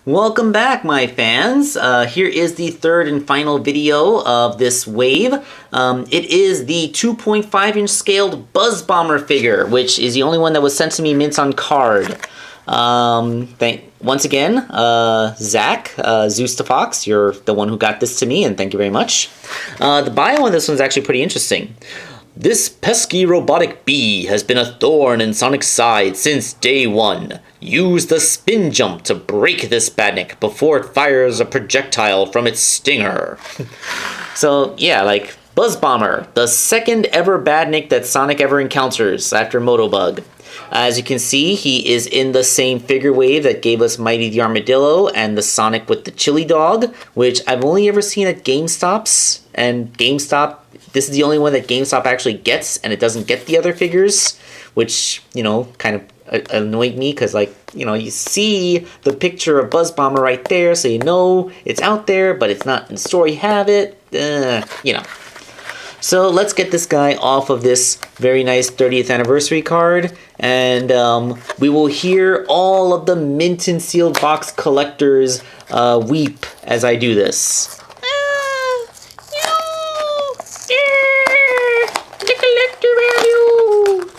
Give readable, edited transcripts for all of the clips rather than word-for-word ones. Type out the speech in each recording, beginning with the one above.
Welcome back, my fans. Here is the third and final video of this wave. It is the 2.5-inch scaled Buzzbomber figure, which is the only one that was sent to me mints on card. Once again, Zach, Zeus the Fox, you're the one who got this to me, and thank you very much. The bio on this one's actually pretty interesting. This pesky robotic bee has been a thorn in Sonic's side since day one. Use the spin jump to break this badnik before it fires a projectile from its stinger. So, yeah, like, Buzzbomber, the second ever badnik that Sonic ever encounters after Motobug. As you can see, he is in the same figure wave that gave us Mighty the Armadillo and the Sonic with the Chili Dog, which I've only ever seen at GameStops, and GameStop, this is the only one that GameStop actually gets, and it doesn't get the other figures, which, you know, kind of annoyed me, because, like, you know, you see the picture of Buzzbomber right there, so you know it's out there, but it's not in the store, you have it, you know. So let's get this guy off of this very nice 30th anniversary card, and we will hear all of the mint and sealed box collectors weep as I do this. The collector value!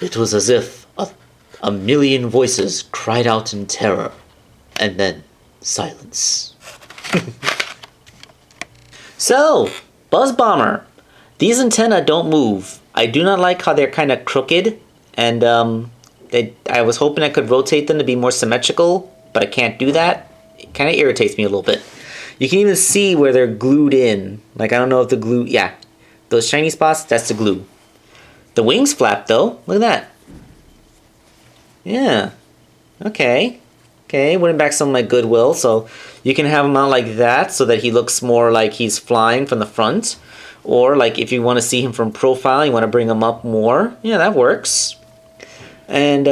It was as if a million voices cried out in terror, and then silence. So, Buzzbomber. These antennae don't move. I do not like how they're kind of crooked, and I was hoping I could rotate them to be more symmetrical, but I can't do that. It kind of irritates me a little bit. You can even see where they're glued in. Like, I don't know if the glue... Yeah, those shiny spots, that's the glue. The wings flap, though. Look at that. Yeah. Okay. Okay, went back some of my Goodwill, so you can have him out like that so that he looks more like he's flying from the front. Or, like, if you want to see him from profile, you want to bring him up more. Yeah, that works. And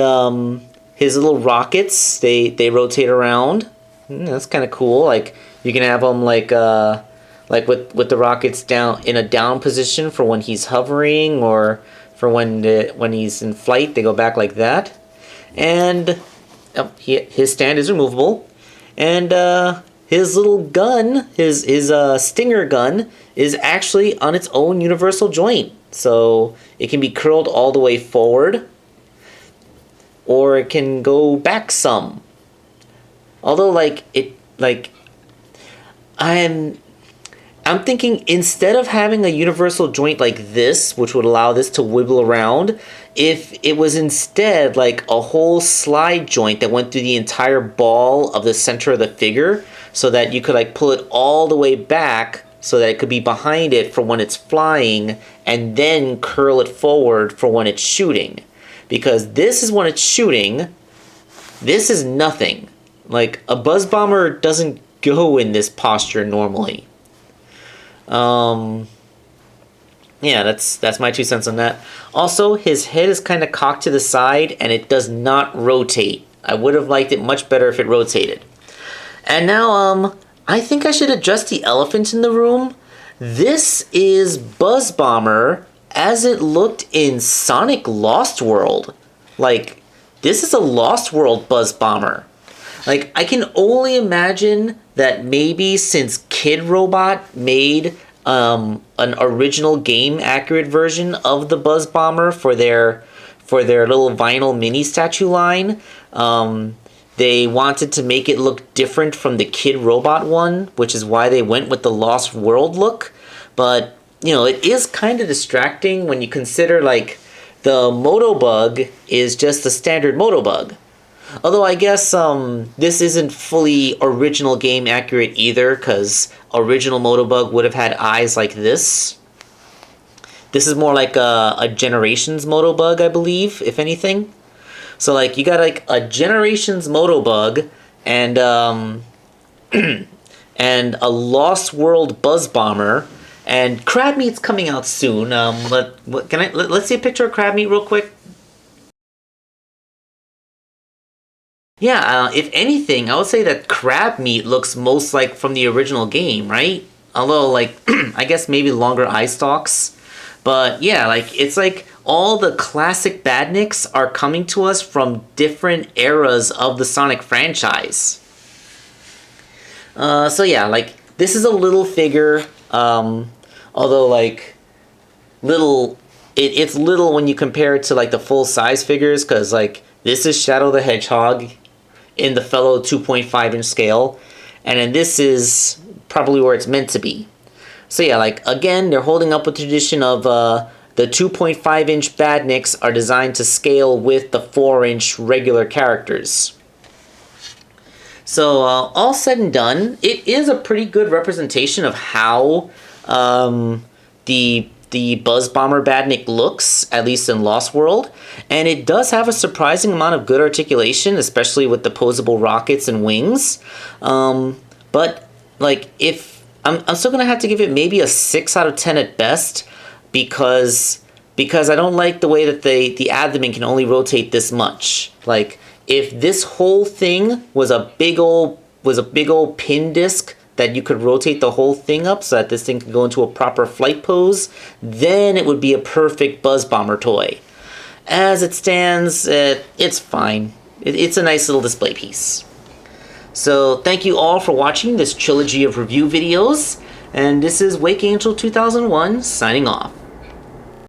his little rockets, they rotate around. That's kind of cool. Like, you can have him like with the rockets down in a down position for when he's hovering, or for when he's in flight, they go back like that. And his stand is removable, and his little gun, his stinger gun, is actually on its own universal joint, so it can be curled all the way forward, or it can go back some. Although, I'm thinking, instead of having a universal joint like this, which would allow this to wiggle around, if it was instead like a whole slide joint that went through the entire ball of the center of the figure, so that you could like pull it all the way back so that it could be behind it for when it's flying, and then curl it forward for when it's shooting. Because this is when it's shooting, this is nothing. Like, a Buzzbomber doesn't go in this posture normally. Yeah, that's my 2 cents on that. Also, his head is kind of cocked to the side, and it does not rotate. I would have liked it much better if it rotated. And now, I think I should address the elephant in the room. This is Buzzbomber as it looked in Sonic Lost World. Like, this is a Lost World Buzzbomber. Like, I can only imagine that maybe since Kid Robot made an original game-accurate version of the Buzzbomber for their little vinyl mini statue line, they wanted to make it look different from the Kid Robot one, which is why they went with the Lost World look. But, you know, it is kind of distracting when you consider, like, the Motobug is just the standard Motobug. Although I guess this isn't fully original game accurate either, because original Motobug would have had eyes like this. This is more like a Generations Motobug, I believe, if anything. So like you got like a Generations Motobug and and a Lost World Buzzbomber, and Crab Meat's coming out soon. Let's see a picture of Crab Meat real quick. Yeah, if anything, I would say that Crab Meat looks most like from the original game, right? Although, like, I guess maybe longer eye stalks. But yeah, like, it's like all the classic Badniks are coming to us from different eras of the Sonic franchise. So yeah, like, this is a little figure, although, like, it's little when you compare it to, like, the full-size figures, because, like, this is Shadow the Hedgehog in the fellow 2.5-inch scale, and then this is probably where it's meant to be. So yeah, like, again, they're holding up a tradition of, the 2.5-inch Badniks are designed to scale with the 4-inch regular characters. So, all said and done, it is a pretty good representation of how the Buzzbomber Badnik looks, at least in Lost World. And it does have a surprising amount of good articulation, especially with the posable rockets and wings. But, like, I'm still going to have to give it maybe a 6 out of 10 at best, because I don't like the way that the abdomen can only rotate this much. Like, if this whole thing was a big old pin disc that you could rotate the whole thing up so that this thing could go into a proper flight pose, then it would be a perfect Buzzbomber toy. As it stands, it's fine. It's a nice little display piece. So thank you all for watching this trilogy of review videos, and this is Wakeangel2K1 signing off.